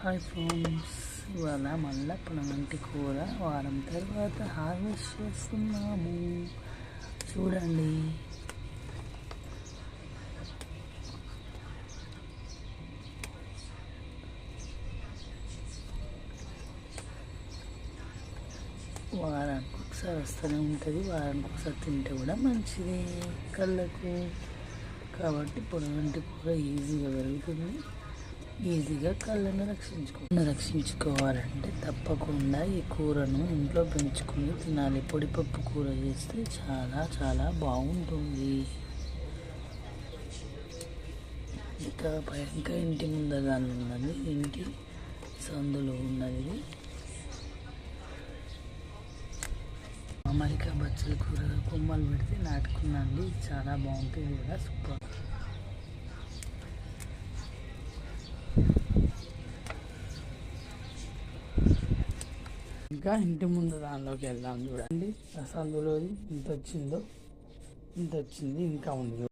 Hi friends, ఇవాళ మళ్ళీ పొనగంటి కూర వారం తర్వాత హార్వెస్ట్ చేస్తున్నాము. చూడండి, వారానికి ఒకసారి వస్తూనే ఉంటుంది. వారానికి ఒకసారి తింటే కూడా మంచిది కళ్ళకు. కాబట్టి పొనగంటి కూర ఈజీగా పెరుగుతుంది. ఈజీగా కళ్ళను రక్షించుకోవాలంటే తప్పకుండా ఈ కూరను ఇంట్లో పెంచుకొని తినాలి. పొడిపప్పు కూర చేస్తే చాలా చాలా బాగుంటుంది. ఇంకా ఇంటి ముందర ఉన్నది, ఇంటి సందులో ఉన్నది. అమెరికా బచ్చల కూర కొమ్మలు పెడితే నాటుకున్నాండి. చాలా బాగుంటుంది కూడా, సూపర్. ఇంకా ఇంటి ముందు దానిలోకి వెళ్దాం. చూడండి, ఆ సందులోది ఇంత వచ్చింది, ఇంకా ఉంది.